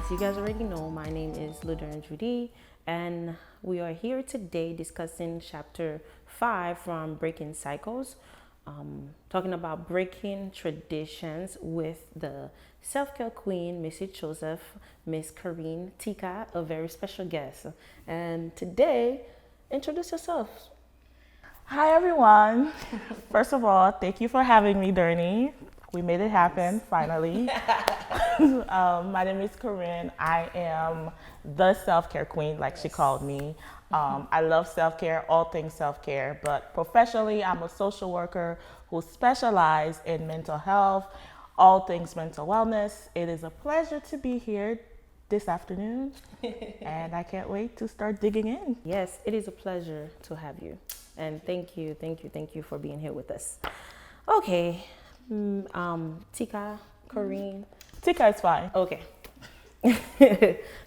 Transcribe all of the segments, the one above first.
As you guys already know, my name is Ladernesmind, and we are here today discussing chapter 5 from Breaking Cycles, talking about breaking traditions with the self-care queen, Mrs. Joseph, Miss Carine Tika, a very special guest. And today, introduce yourself. Hi everyone. First of all, thank you for having me, Dernie. We made it happen, finally. My name is Carine. I am the self-care queen, like she called me. I love self-care, all things self-care, but professionally, I'm a social worker who specializes in mental health, all things mental wellness. It is a pleasure to be here this afternoon, and I can't wait to start digging in. Yes, it is a pleasure to have you. And thank you for being here with us. Okay, Tika, Carine. Tika is fine. Okay.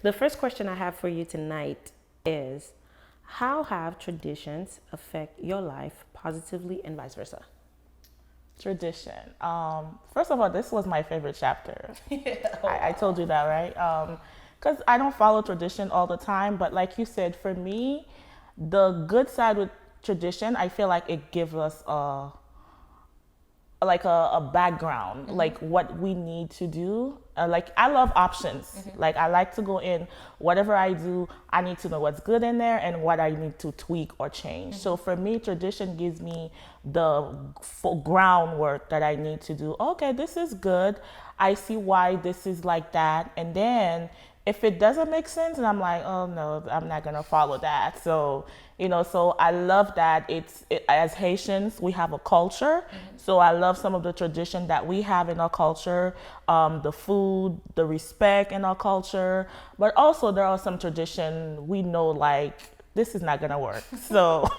The first question I have for you tonight is, how have traditions affect your life positively and vice versa? Tradition. First of all, this was my favorite chapter. I told you that, right? Because I don't follow tradition all the time, but like you said, for me, the good side with tradition, I feel like it gives us a background, like what we need to do. Like I love options. Like I like to go in, whatever I do, I need to know what's good in there and what I need to tweak or change. So for me, tradition gives me the full groundwork that I need to do. Okay, this is good. I see why this is like that. And then if it doesn't make sense, and I'm like, oh no, I'm not gonna follow that. So, so I love that as Haitians, we have a culture. So I love some of the tradition that we have in our culture, the food, the respect in our culture, but also there are some tradition we know like, this is not gonna work. So,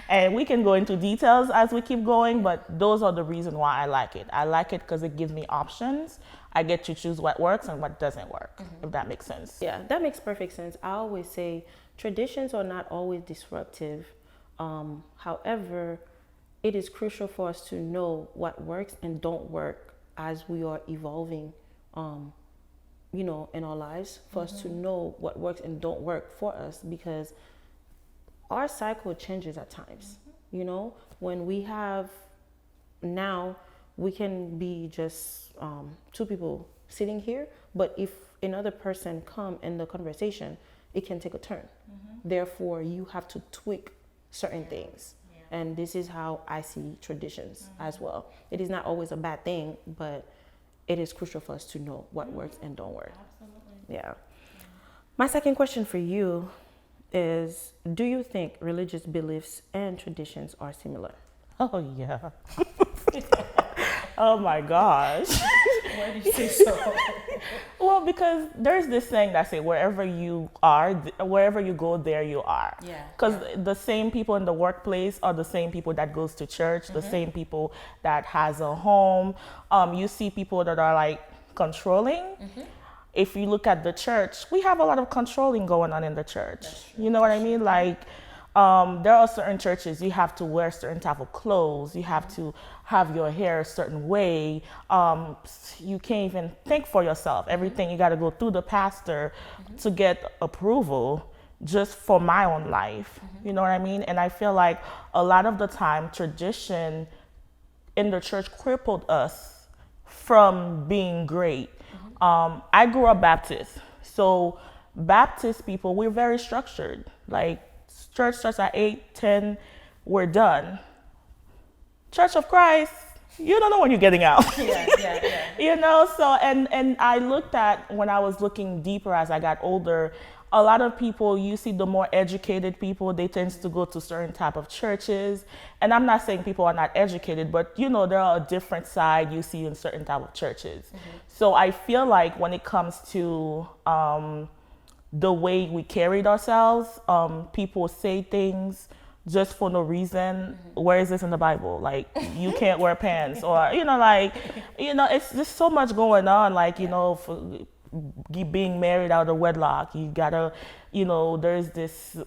and we can go into details as we keep going, but those are the reason why I like it. I like it because it gives me options. I get to choose what works and what doesn't work, if that makes sense. Yeah, that makes perfect sense. I always say traditions are not always disruptive. However, it is crucial for us to know what works and don't work as we are evolving, in our lives, for us to know what works and don't work for us, because our cycle changes at times. When we have now, we can be just two people sitting here, but if another person come in the conversation, it can take a turn. Therefore, you have to tweak certain things. And this is how I see traditions as well. It is not always a bad thing, but it is crucial for us to know what works and don't work. Absolutely. Yeah. My second question for you is, do you think religious beliefs and traditions are similar? Oh, yeah. Oh my gosh. Why do you say so? Well, because there's this saying that say wherever you are, wherever you go, there you are. Yeah. Because the same people in the workplace are the same people that goes to church, the same people that has a home. You see people that are like controlling. If you look at the church, we have a lot of controlling going on in the church. You know what I mean? Like, there are certain churches you have to wear certain type of clothes. You have to have your hair a certain way. You can't even think for yourself. Everything you got to go through the pastor to get approval, just for my own life. You know what I mean? And I feel like a lot of the time tradition in the church crippled us from being great. I grew up Baptist, so Baptist people, we're very structured. Like, church starts at 8, 10, we're done. Church of Christ, you don't know when you're getting out. Yeah. So, and I looked at, when I was looking deeper as I got older, a lot of people, you see the more educated people, they tend to go to certain type of churches. And I'm not saying people are not educated, but there are a different side you see in certain type of churches. So I feel like when it comes to the way we carried ourselves, people say things just for no reason. Where is this in the Bible? Like, you can't wear pants, or it's just so much going on. Like, for being married out of wedlock, you gotta, there's this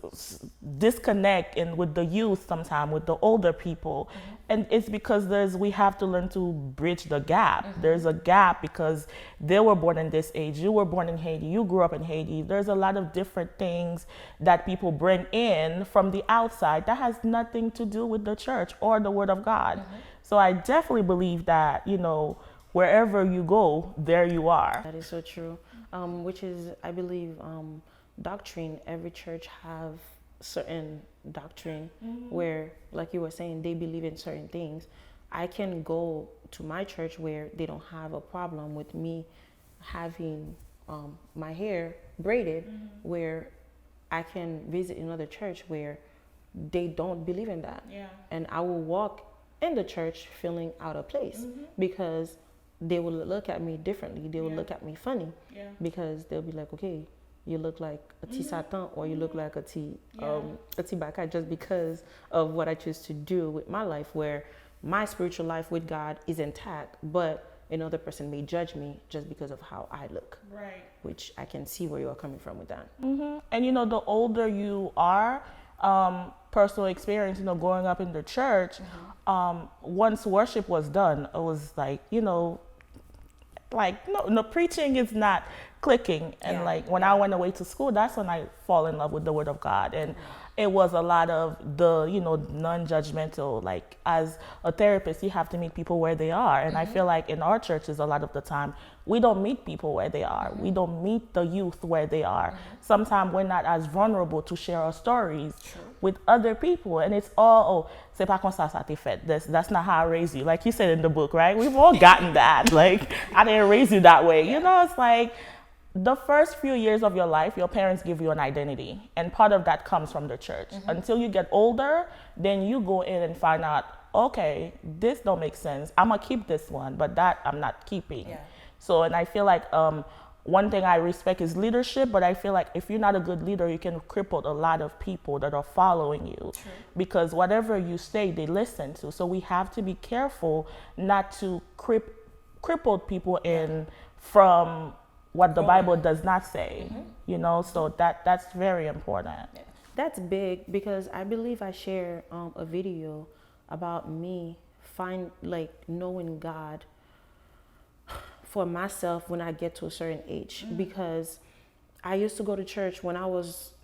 disconnect with the youth sometimes, with the older people. And it's because we have to learn to bridge the gap. There's a gap because they were born in this age. You were born in Haiti. You grew up in Haiti. There's a lot of different things that people bring in from the outside that has nothing to do with the church or the Word of God. So I definitely believe that, wherever you go, there you are. That is so true. Which is, I believe, doctrine. Every church have certain doctrine where, like you were saying, they believe in certain things. I can go to my church where they don't have a problem with me having my hair braided, where I can visit another church where they don't believe in that. And I will walk in the church feeling out of place because they will look at me differently. They will look at me funny because they'll be like, okay, you look like a T Satan or you look like a T Baka, just because of what I choose to do with my life, where my spiritual life with God is intact, but another person may judge me just because of how I look. Right. Which I can see where you're coming from with that. And the older you are, personal experience, growing up in the church, once worship was done, it was like, no, preaching is not clicking. And when I went away to school, that's when I fall in love with the Word of God. And it was a lot of the, non-judgmental, like as a therapist, you have to meet people where they are. And I feel like in our churches, a lot of the time, we don't meet people where they are. We don't meet the youth where they are. Sometimes we're not as vulnerable to share our stories with other people. And it's all, c'est pas comme ça t'est fait. That's not how I raised you. Like you said in the book, right? We've all gotten that. Like, I didn't raise you that way. It's like, the first few years of your life, your parents give you an identity, and part of that comes from the church. Until you get older, then you go in and find out, okay, this don't make sense. I'm gonna keep this one, but that I'm not keeping. So, and I feel like one thing I respect is leadership, but I feel like if you're not a good leader, you can cripple a lot of people that are following you, because whatever you say, they listen to. So we have to be careful not to cripple people in from what the Bible does not say, so that's very important. That's big, because I believe I share a video about me knowing God for myself when I get to a certain age, because I used to go to church when I was,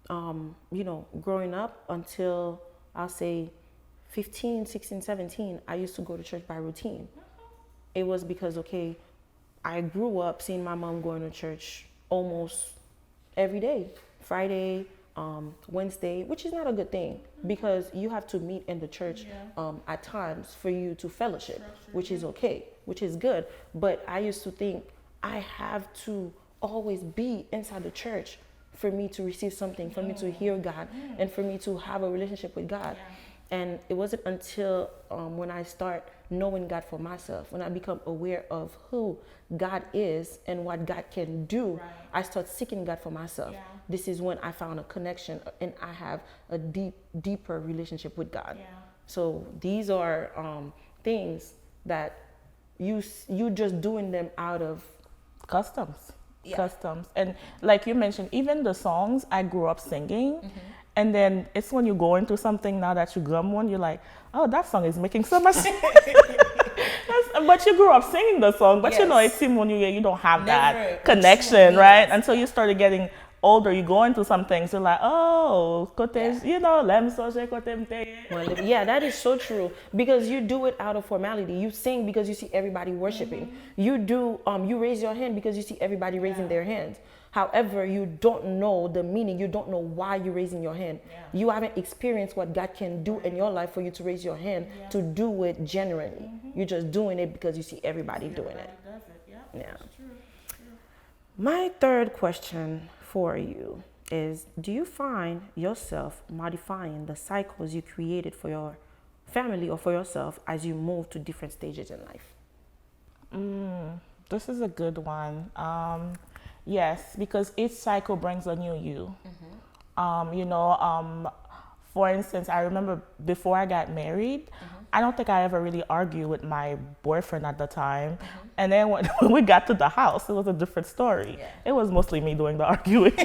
growing up until I'll say 15, 16, 17, I used to go to church by routine. It was because, okay, I grew up seeing my mom going to church almost every day, Friday, Wednesday, which is not a good thing, because you have to meet in the church at times for you to fellowship, which is okay, which is good. But I used to think I have to always be inside the church for me to receive something, for me to hear God, and for me to have a relationship with God. And it wasn't until when I start knowing God for myself, when I become aware of who God is and what God can do, I start seeking God for myself. This is when I found a connection and I have a deeper relationship with God. So these are things that you just doing them out of customs. And like you mentioned, even the songs I grew up singing, and then it's when you go into something now that you gum one, you're like, oh, that song is making so much sense. But you grew up singing the song, but it seems when you don't have that connection, right? Until you started getting older, you go into some things, you're like, oh, that is so true, because you do it out of formality. You sing because you see everybody worshiping. You do you raise your hand because you see everybody raising their hands. However, you don't know the meaning. You don't know why you're raising your hand. You haven't experienced what God can do in your life for you to raise your hand to do it genuinely. You're just doing it because you see everybody doing it. My third question for you is, do you find yourself modifying the cycles you created for your family or for yourself as you move to different stages in life? This is a good one. Yes, because each cycle brings a new you. For instance, I remember before I got married, I don't think I ever really argued with my boyfriend at the time. And then when we got to the house, it was a different story. It was mostly me doing the arguing.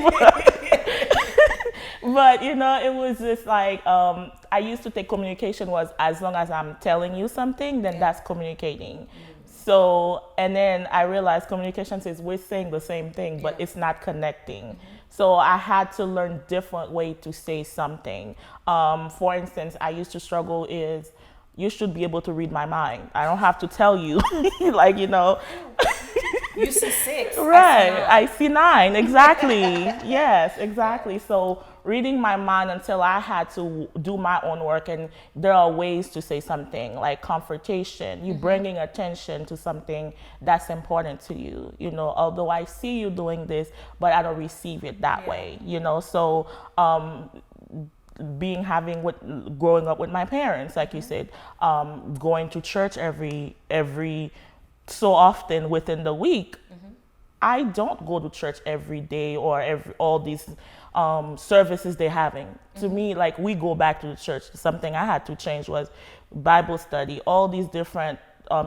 But it was just like I used to think communication was as long as I'm telling you something, then that's communicating. So, and then I realized communication says we're saying the same thing, but it's not connecting. So I had to learn different way to say something. For instance, I used to struggle is you should be able to read my mind. I don't have to tell you, like, You see 6. Right, I see 9, exactly. Yes, exactly. So reading my mind until I had to do my own work, and there are ways to say something like confrontation, you bringing attention to something that's important to you, although I see you doing this, but I don't receive it that way, so growing up with my parents, like you said, going to church every so often within the week. I don't go to church every day or all these services they're having. To me, like, we go back to the church. Something I had to change was Bible study, all these different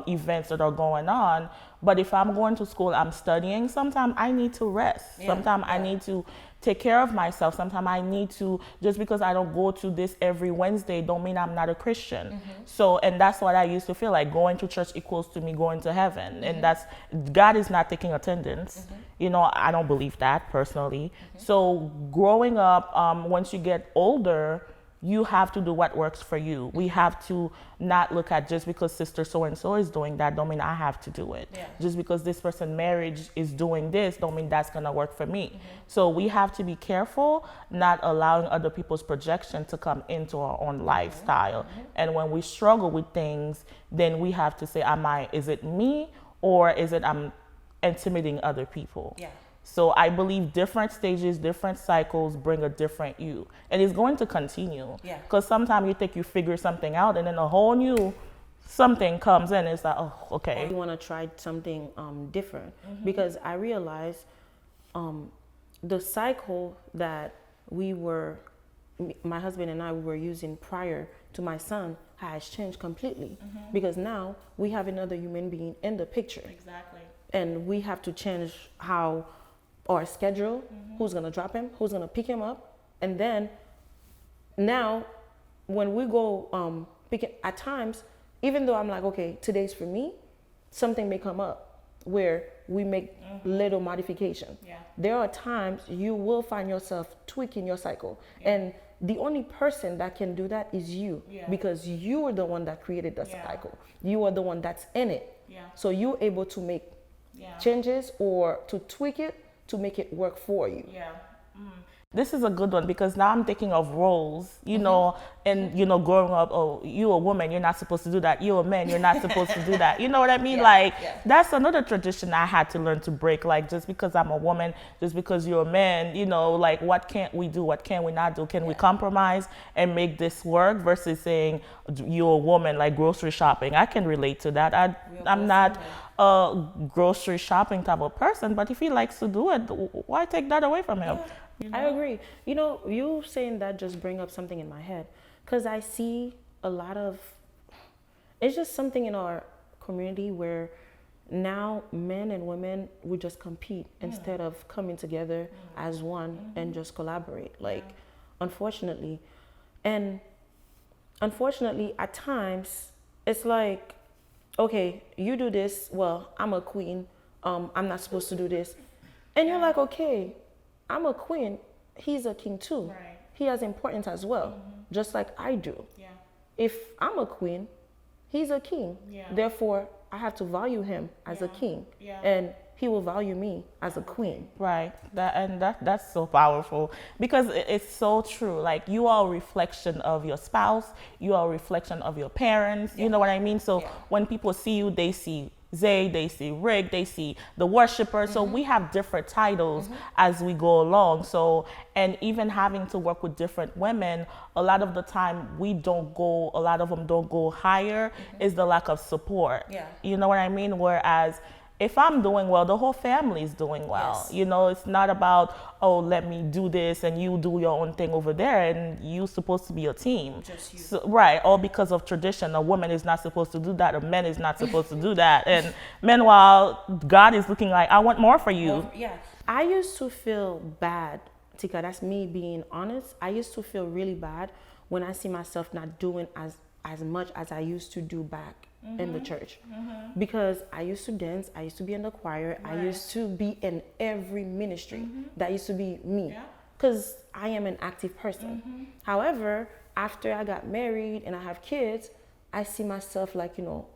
events that are going on. But if I'm going to school, I'm studying, sometimes I need to rest. Sometimes I need to take care of myself. Sometimes I need to, just because I don't go to this every Wednesday don't mean I'm not a Christian. So, and that's what I used to feel like, going to church equals to me going to heaven. And that's, God is not taking attendance. I don't believe that personally. So growing up, once you get older, you have to do what works for you. We have to not look at just because sister so-and-so is doing that, don't mean I have to do it. Just because this person marriage is doing this, don't mean that's gonna work for me. So we have to be careful, not allowing other people's projection to come into our own lifestyle. And when we struggle with things, then we have to say, is it me, or is it I'm intimidating other people? So I believe different stages, different cycles bring a different you. And it's going to continue. Because sometimes you think you figure something out, and then a whole new something comes in. It's like, oh, okay. You want to try something different. Because I realized the cycle that my husband and I were using prior to my son has changed completely. Because now we have another human being in the picture. Exactly. And we have to change our schedule, who's gonna drop him, who's gonna pick him up. And then now when we go pick it, at times, even though I'm like, okay, today's for me, something may come up where we make little modification. There are times you will find yourself tweaking your cycle. And the only person that can do that is you, because you are the one that created the cycle. You are the one that's in it. So you're able to make changes or to tweak it to make it work for you. This is a good one, because now I'm thinking of roles, and, growing up, oh, you're a woman, you're not supposed to do that. You're a man, you're not supposed to do that. You know what I mean? That's another tradition I had to learn to break. Like, just because I'm a woman, just because you're a man, like, what can't we do? What can we not do? Can we compromise and make this work, versus saying you're a woman, like grocery shopping? I can relate to that. I'm not a grocery shopping type of person, but if he likes to do it, why take that away from him? I agree. You saying that just bring up something in my head, because I see a lot of, it's just something in our community where now men and women, we just compete instead of coming together as one and just collaborate. Unfortunately at times it's like, okay, you do this, well, I'm a queen, I'm not supposed to do this. And you're like, okay, I'm a queen, he's a king too. He has importance as well, just like I do. If I'm a queen, he's a king. Therefore, I have to value him as a king. And he will value me as a queen. Right. That's so powerful, because it's so true. Like, you are a reflection of your spouse, you are a reflection of your parents. You know what I mean? So when people see you, they see Zay, they see Rick, they see the worshiper. So we have different titles as we go along. So, and even having to work with different women, a lot of the time a lot of them don't go higher, is the lack of support. You know what I mean? Whereas if I'm doing well, the whole family is doing well. It's not about, oh, let me do this and you do your own thing over there, and you're supposed to be a team. Just you. So, right, all because of tradition. A woman is not supposed to do that. A man is not supposed to do that. And meanwhile, God is looking like, I want more for you. I used to feel bad Tika, that's me being honest. I used to feel really bad when I see myself not doing as much as I used to do back in the church. Because I used to dance, I used to be in the choir, I used to be in every ministry. That used to be me. Because I am an active person. However, after I got married and I have kids, I see myself like,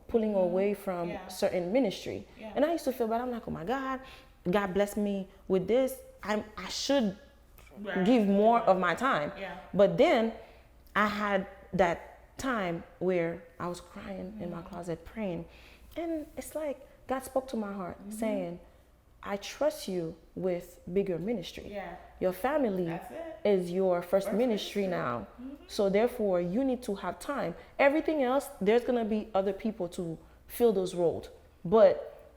pulling away from certain ministry. And I used to feel bad. I'm like, oh my God bless me with this. I should give more of my time. But then I had that time where I was crying in my closet praying. And it's like God spoke to my heart saying, I trust you with bigger ministry. Your family is your first ministry now. So therefore, you need to have time. Everything else, there's going to be other people to fill those roles. But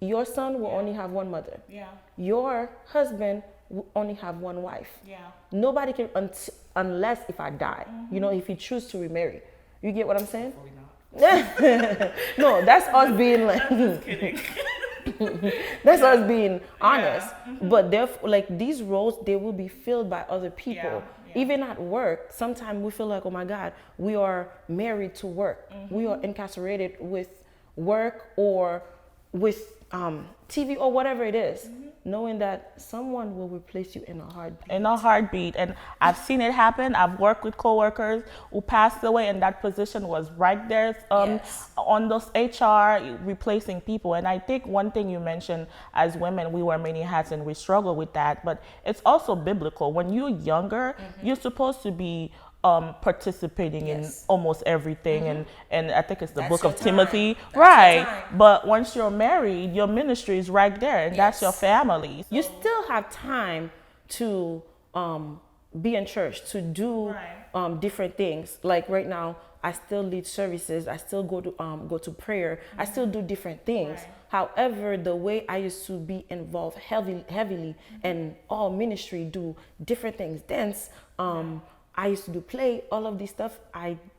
your son will only have one mother. Your husband will only have one wife. Nobody can, unless if I die, if you choose to remarry. You get what I'm saying? No, that's us being like... Just kidding. That's us being honest. But therefore, like, these roles, they will be filled by other people. Even at work, sometimes we feel like, oh my God, we are married to work. We are incarcerated with work or with TV or whatever it is, knowing that someone will replace you in a heartbeat. In a heartbeat. And I've seen it happen. I've worked with coworkers who passed away and that position was right there on those HR replacing people. And I think one thing you mentioned, as women, we wear many hats and we struggle with that, but it's also biblical. When you're younger, you're supposed to be participating in almost everything, and I think it's the book of Timothy, right? But once you're married, your ministry is right there, and that's your family. You still have time to be in church, to do different things. Like right now, I still lead services. I still go to prayer. I still do different things. However, the way I used to be involved heavily in all ministry, do different things, dance. I used to do play, all of this stuff.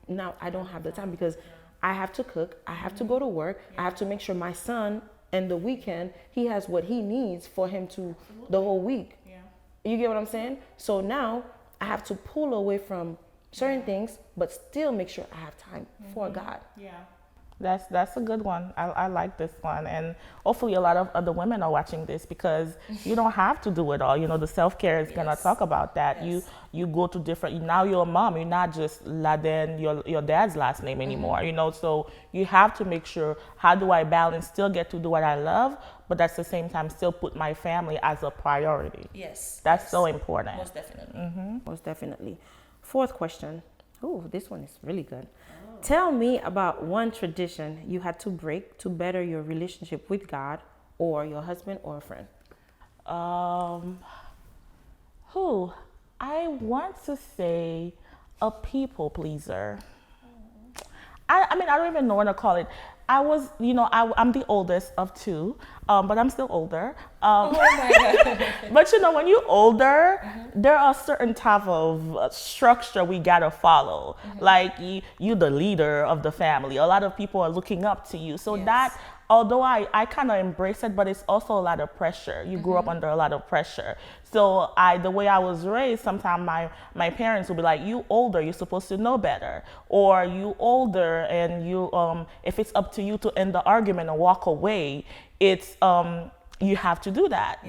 Now I don't have the time because I have to cook, I have to go to work, I have to make sure my son in the weekend, he has what he needs for him to the whole week. You get what I'm saying? So now I have to pull away from certain things, but still make sure I have time for God. That's a good one. I like this one. And hopefully a lot of other women are watching this because you don't have to do it all. The self-care is going to talk about that. You go to different, now you're a mom. You're not just Laden, your dad's last name anymore, So you have to make sure, how do I balance, still get to do what I love, but at the same time still put my family as a priority. That's so important. Most definitely. Most definitely. Fourth question. Oh, this one is really good. Tell me about one tradition you had to break to better your relationship with God or your husband or a friend. I want to say a people pleaser. I mean, I don't even know what to call it. I'm the oldest of two, but I'm still older. Oh my God. But when you're older, there are certain type of structure we gotta follow. Like you the leader of the family. A lot of people are looking up to you. So that, although I kind of embrace it, but it's also a lot of pressure. You grew up under a lot of pressure. So the way I was raised, sometimes my parents will be like, you older, you're supposed to know better. Or you older and you, if it's up to you to end the argument and walk away, it's, you have to do that.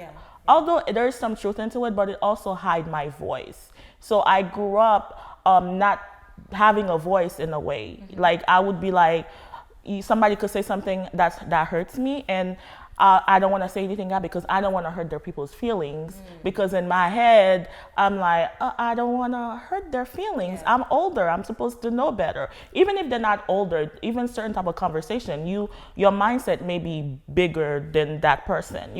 Although there is some truth into it, but it also hide my voice. So I grew up not having a voice in a way. Like I would be like, somebody could say something that hurts me, and I don't want to say anything out because I don't want to hurt their people's feelings. Because in my head, I'm like, I don't want to hurt their feelings. I'm older. I'm supposed to know better. Even if they're not older, even certain type of conversation, your mindset may be bigger than that person,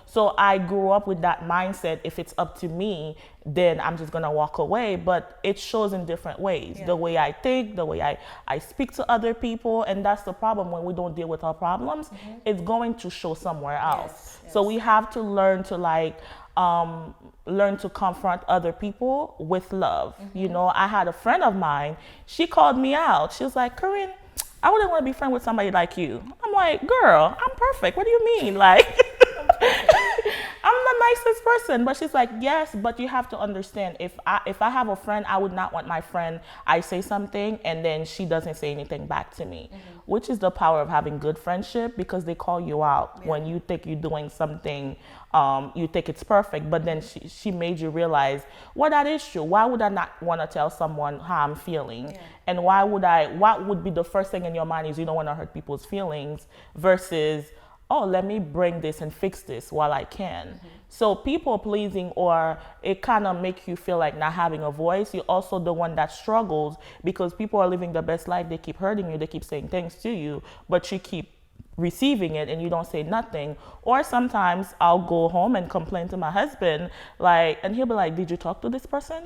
So I grew up with that mindset. If it's up to me, then I'm just going to walk away. But it shows in different ways. The way I think, the way I speak to other people. And that's the problem when we don't deal with our problems. It's going to show somewhere else. So we have to learn to learn to confront other people with love. I had a friend of mine, she called me out. She was like, Carine, I wouldn't want to be friends with somebody like you. I'm like, girl, I'm perfect. What do you mean? Like, I'm I'm the nicest person. But she's like, yes, but you have to understand, if I have a friend, I would not want my friend, I say something and then she doesn't say anything back to me, which is the power of having good friendship, because they call you out when you think you're doing something, you think it's perfect, but then she made you realize, well, that is true. Why would I not want to tell someone how I'm feeling? Yeah. And what would be the first thing in your mind is you don't want to hurt people's feelings versus, oh, let me bring this and fix this while I can. So people pleasing, or it kind of makes you feel like not having a voice. You're also the one that struggles because people are living the best life. They keep hurting you. They keep saying things to you, but you keep receiving it and you don't say nothing. Or sometimes I'll go home and complain to my husband, like, and he'll be like, did you talk to this person?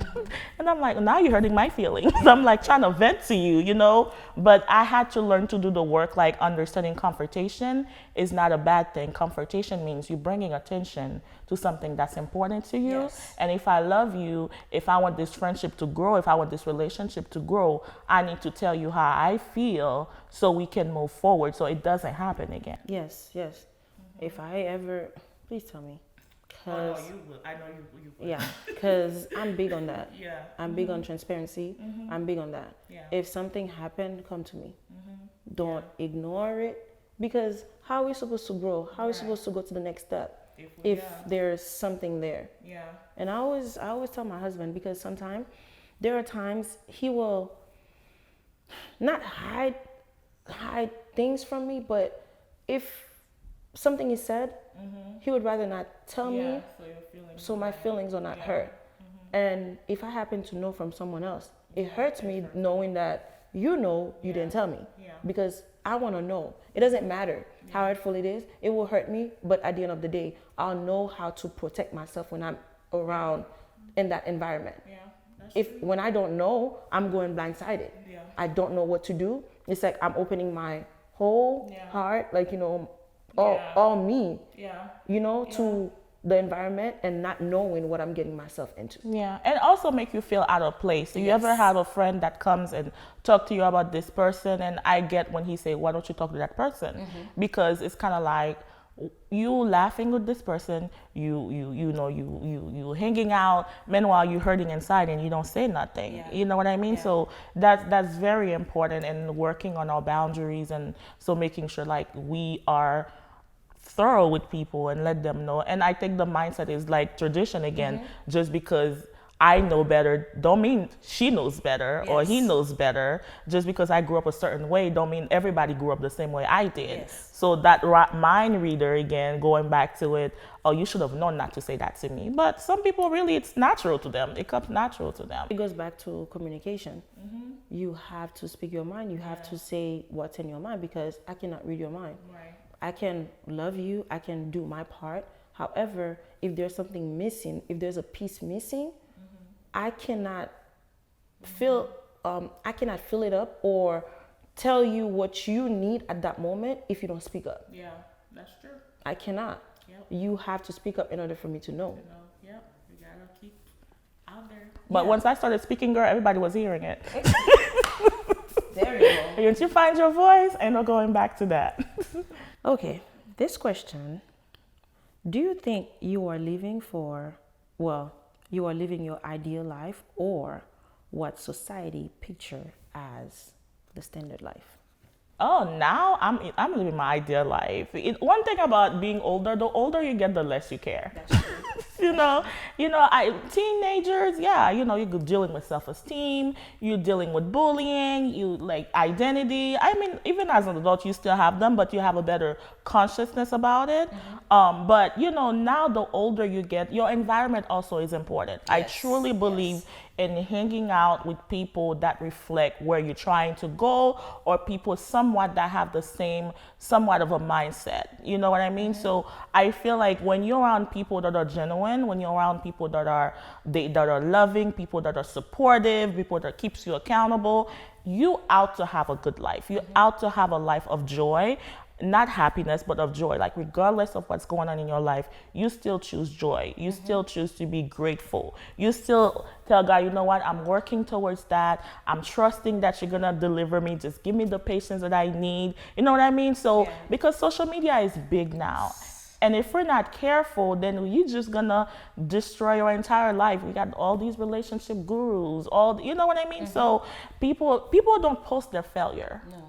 And I'm like, now you're hurting my feelings. I'm like trying to vent to you, you know. But I had to learn to do the work, like understanding confrontation is not a bad thing. Confrontation means you bringing attention to something that's important to you. Yes. And if I love you, if I want this friendship to grow, if I want this relationship to grow, I need to tell you how I feel so we can move forward so it doesn't happen again. Yes, yes. If I ever, please tell me. Oh, no, you will. I know you will. Yeah, because I'm big on that. Yeah. I'm big on transparency. I'm big on that. Yeah. If something happened, come to me. Don't ignore it, because how are we supposed to grow? How are we supposed to go to the next step if there's something there? Yeah. And I always tell my husband, because sometimes there are times he will not hide things from me, but if something is said, he would rather not tell me, so my feelings are not hurt. And if I happen to know from someone else, it hurts me knowing that you didn't tell me, because I want to know. It doesn't matter how hurtful it is. It will hurt me, but at the end of the day, I'll know how to protect myself when I'm around in that environment. When I don't know, I'm going blindsided. I don't know what to do. It's like I'm opening my whole heart, like, all me, to the environment, and not knowing what I'm getting myself into. Yeah, and also make you feel out of place. So you ever have a friend that comes and talk to you about this person, and I get when he say, why don't you talk to that person? Because it's kind of like, you laughing with this person, you hanging out, meanwhile you hurting inside and you don't say nothing. You know what I mean? So that's very important in working on our boundaries, and so making sure like we are thorough with people and let them know. And I think the mindset is like tradition again. Just because I know better don't mean she knows better or he knows better. Just because I grew up a certain way don't mean everybody grew up the same way I did. So that mind reader again, going back to it, oh, you should have known not to say that to me. But some people really, it's natural to them. It comes natural to them. It goes back to communication. You have to speak your mind. You have to say what's in your mind, because I cannot read your mind. I can love you. I can do my part. However, if there's something missing, if there's a piece missing, I cannot fill it up or tell you what you need at that moment if you don't speak up. Yeah, that's true. I cannot. You have to speak up in order for me to know. You gotta keep out there. But once I started speaking, girl, everybody was hearing it. There you go. Once you find your voice, ain't no going back to that. Okay, this question: do you think you are living your ideal life, or what society picture as the standard life? Oh, now I'm living my ideal life. One thing about being older, the older you get, the less you care. That's true. Teenagers, you're dealing with self-esteem, you're dealing with bullying, you like identity. I mean, even as an adult, you still have them, but you have a better consciousness about it. But now the older you get, your environment also is important. I truly believe in hanging out with people that reflect where you're trying to go, or people somewhat that have the same somewhat of a mindset. You know what I mean? So I feel like when you're around people that are genuine, when you're around people that are loving, people that are supportive, people that keeps you accountable, you out to have a good life. You out to have a life of joy. Not happiness, but of joy. Like regardless of what's going on in your life, you still choose joy. You still choose to be grateful. You still tell God, you know what, I'm working towards that. I'm trusting that you're gonna deliver me. Just give me the patience that I need. You know what I mean? So because social media is big now, And if we're not careful, then you're just gonna destroy your entire life. We got all these relationship gurus, you know what I mean? So people don't post their failure. No.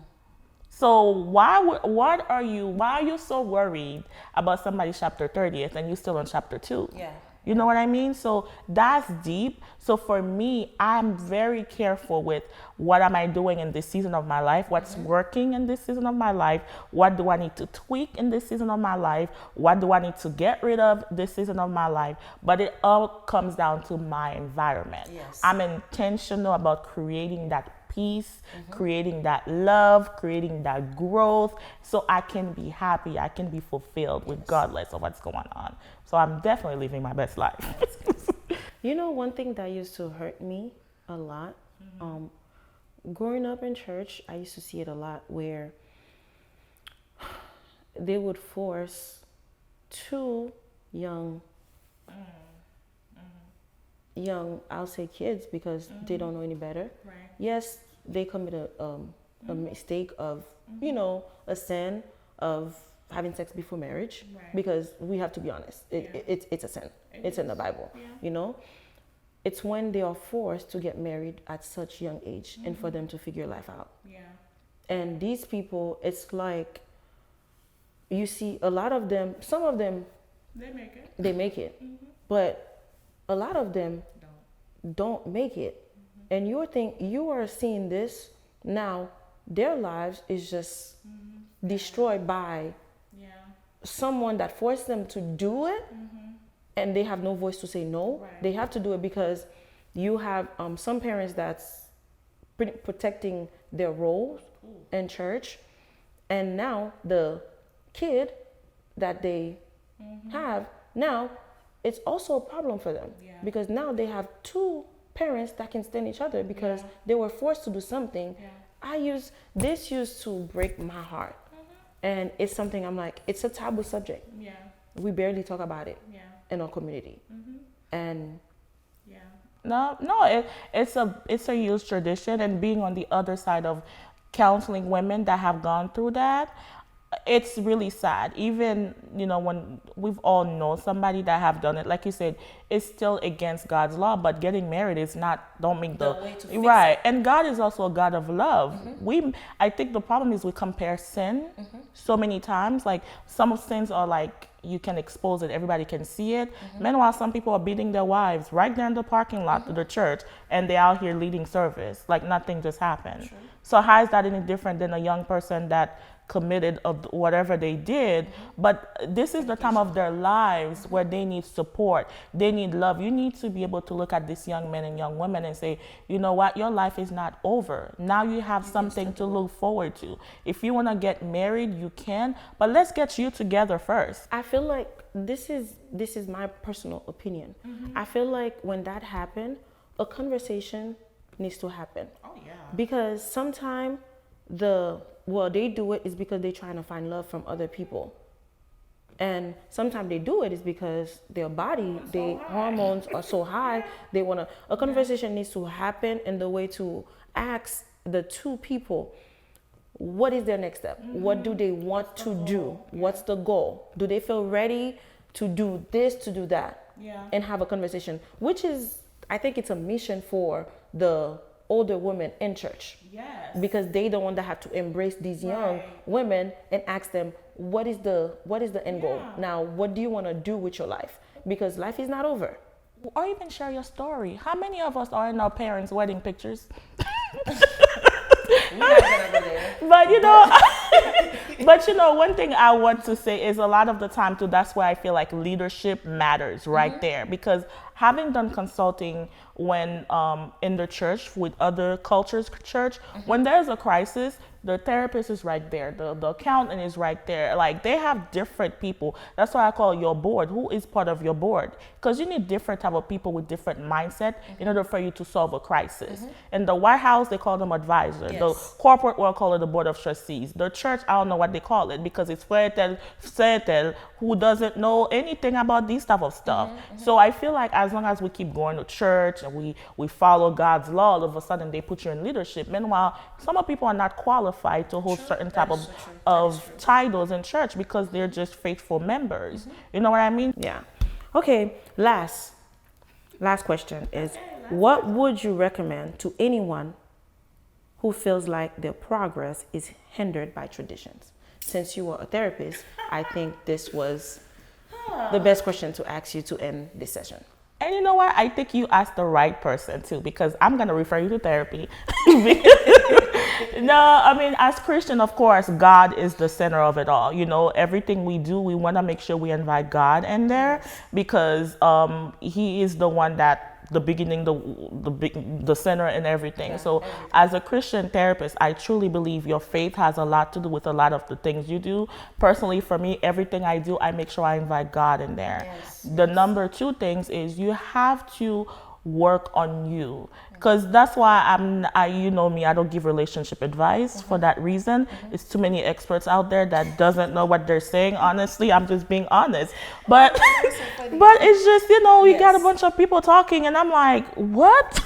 So why are you so worried about somebody's chapter 30th and you still on chapter 2? Yeah. You know what I mean? So that's deep. So for me, I'm very careful with what am I doing in this season of my life, what's working in this season of my life, what do I need to tweak in this season of my life, what do I need to get rid of this season of my life. But it all comes down to my environment. Yes. I'm intentional about creating that peace, creating that love, creating that growth, so I can be happy, I can be fulfilled regardless of what's going on. So I'm definitely living my best life. You know, one thing that used to hurt me a lot, growing up in church, I used to see it a lot where they would force two young, I'll say kids, because they don't know any better. Right. Yes, they commit a mistake of, a sin of having sex before marriage, because we have to be honest, it's a sin. It's in the Bible, It's when they are forced to get married at such young age and for them to figure life out. Yeah. And these people, it's like, you see a lot of them, some of them, they make it, but a lot of them don't make it. And you are seeing this now, their lives is just destroyed by someone that forced them to do it, and they have no voice to say no. Right. They have to do it because you have some parents that's protecting their roles in church, and now the kid that they have, now it's also a problem for them, because now they have two parents that can stand each other because they were forced to do something. This used to break my heart, and it's something I'm like, it's a taboo subject. We barely talk about it in our community. And it's a huge tradition, and being on the other side of counseling women that have gone through that, it's really sad. Even, when we've all known somebody that have done it, like you said, it's still against God's law, but getting married is don't make the way to fix right. And God is also a God of love. I think the problem is we compare sin so many times. Like, some of sins are like, you can expose it, everybody can see it. Meanwhile, some people are beating their wives right there in the parking lot of the church, and they're out here leading service like nothing just happened. True. So how is that any different than a young person that committed of whatever they did? But this is the time of their lives where they need support, they need love. You need to be able to look at these young men and young women and say, you know what, your life is not over. Now you have something to look forward to. If you want to get married, you can, but let's get you together first. I feel like this is my personal opinion. I feel like when that happened, a conversation needs to happen. Because sometimes they do it is because they're trying to find love from other people. And sometimes they do it is because their body, their hormones are so high, a conversation needs to happen in the way to ask the two people, what is their next step? What do they want to do? What's the goal? Do they feel ready to do this, to do that? And have a conversation, which is, I think it's a mission for the older women in church. Because they don't want to have to embrace these young women and ask them, what is the end goal? Now, what do you want to do with your life? Because life is not over. Or even share your story. How many of us are in our parents' wedding pictures? But one thing I want to say is, a lot of the time too, that's why I feel like leadership matters right there. Because having done consulting when in the church with other cultures church, when there's a crisis, the therapist is right there, the accountant is right there. Like, they have different people. That's why I call your board. Who is part of your board? Because you need different type of people with different mindset in order for you to solve a crisis. In the White House, they call them advisors. The corporate world call it the board of trustees. The church, I don't know what they call it, because it's Fretel who doesn't know anything about these type of stuff. So I feel like as long as we keep going to church and we follow God's law, all of a sudden they put you in leadership. Meanwhile, some of people are not qualified qualified to hold certain type of titles in church because they're just faithful members. You know what I mean? Yeah. Okay, last question is, what would you recommend to anyone who feels like their progress is hindered by traditions? Since you are a therapist, I think this was the best question to ask you to end this session. And you know what? I think you asked the right person too, because I'm going to refer you to therapy. No, I mean, as Christian, of course, God is the center of it all. You know, everything we do, we want to make sure we invite God in there, because he is the one that the beginning, the center and everything. Yeah, so everything. As a Christian therapist, I truly believe your faith has a lot to do with a lot of the things you do. Personally, for me, everything I do, I make sure I invite God in there. The number two things is you have to work on you, because that's why you know me, I don't give relationship advice for that reason. It's too many experts out there that doesn't know what they're saying. Honestly, I'm just being honest, but but it's just, you know, you got a bunch of people talking and I'm like, what?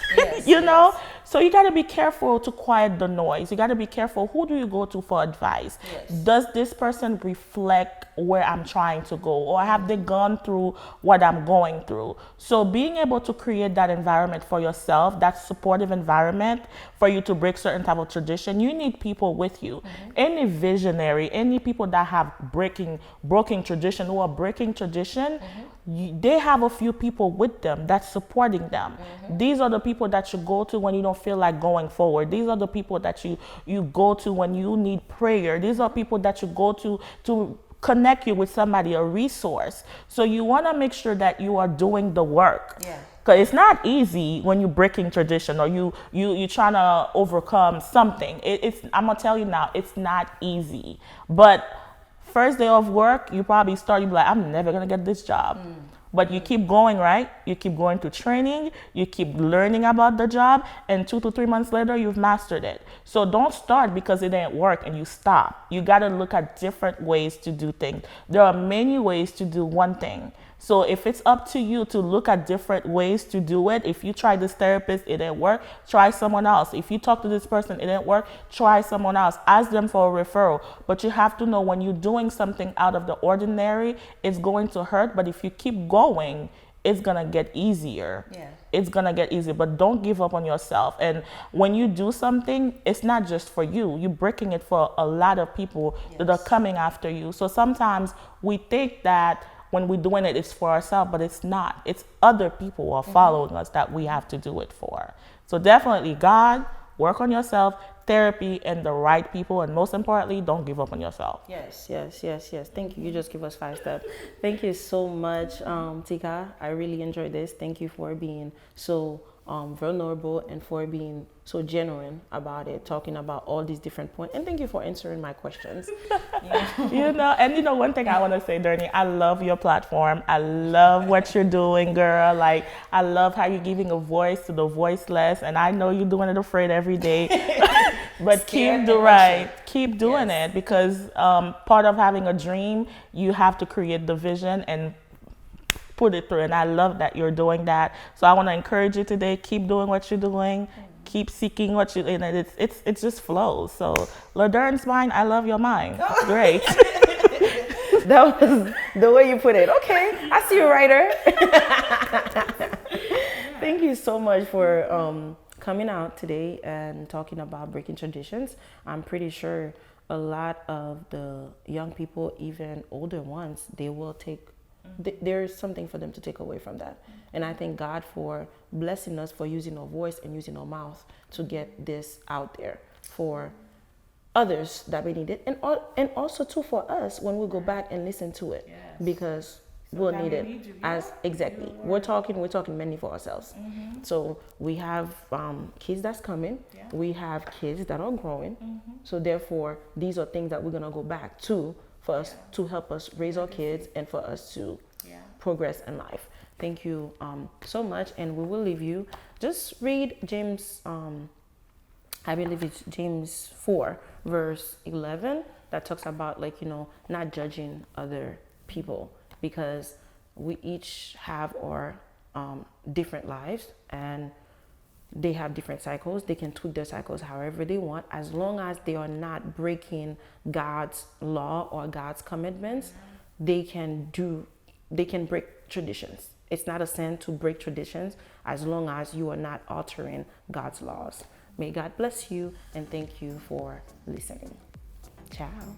You know, so you got to be careful to quiet the noise. You got to be careful, who do you go to for advice? Does this person reflect where I'm trying to go, or have they gone through what I'm going through? So being able to create that environment for yourself, that supportive environment for you to break certain type of tradition, you need people with you. Any visionary, any people that have broken tradition, who are breaking tradition, they have a few people with them that's supporting them. These are the people that you go to when you don't feel like going forward. These are the people that you go to when you need prayer. These are people that you go to connect you with somebody, a resource. So you want to make sure that you are doing the work. Because it's not easy when you're breaking tradition, or you trying to overcome something. I'm going to tell you now, it's not easy. But first day of work, you probably start, you be like, I'm never going to get this job. But you keep going, right? You keep going to training, you keep learning about the job, and 2 to 3 months later, you've mastered it. So don't start because it didn't work and you stop. You got to look at different ways to do things. There are many ways to do one thing. So if it's up to you to look at different ways to do it, if you try this therapist, it didn't work, try someone else. If you talk to this person, it didn't work, try someone else. Ask them for a referral. But you have to know, when you're doing something out of the ordinary, it's going to hurt. But if you keep going, it's going to get easier. It's going to get easier. But don't give up on yourself. And when you do something, it's not just for you. You're breaking it for a lot of people that are coming after you. So sometimes we think that when we're doing it, it's for ourselves, but it's not. It's other people who are following us that we have to do it for. So definitely, God, work on yourself, therapy, and the right people. And most importantly, don't give up on yourself. Yes. Thank you. You just give us 5 steps. Thank you so much, Tika. I really enjoyed this. Thank you for being so vulnerable and for being so genuine about it, talking about all these different points. And thank you for answering my questions. One thing I want to say, Dernie, I love your platform. I love what you're doing, girl. Like, I love how you're giving a voice to the voiceless. And I know you're doing it afraid every day. But keep doing it, because part of having a dream, you have to create the vision and put it through. And I love that you're doing that. So I want to encourage you today, keep doing what you're doing. Keep seeking what you, and it just flows. So Ladernesmind, I love your mind. It's great. That was the way you put it. Okay, I see you, writer. Thank you so much for coming out today and talking about breaking traditions. I'm pretty sure a lot of the young people, even older ones, they will take, there's something for them to take away from that. And I thank God for blessing us, for using our voice and using our mouth to get this out there for others that may need it, and also too for us when we go back and listen to it, because we'll need it as exactly. We're talking mainly for ourselves. So we have kids that's coming. We have kids that are growing. So therefore, these are things that we're gonna go back to for us to help us raise our kids and for us to progress in life. Thank you so much, and we will leave you. Just read James. I believe it's James 4, verse 11, that talks about, like, not judging other people, because we each have our different lives, and They have different cycles. They can tweak their cycles however they want, as long as they are not breaking God's law or God's commandments. They can break traditions. It's not a sin to break traditions as long as you are not altering God's laws. May God bless you, and thank you for listening. Ciao.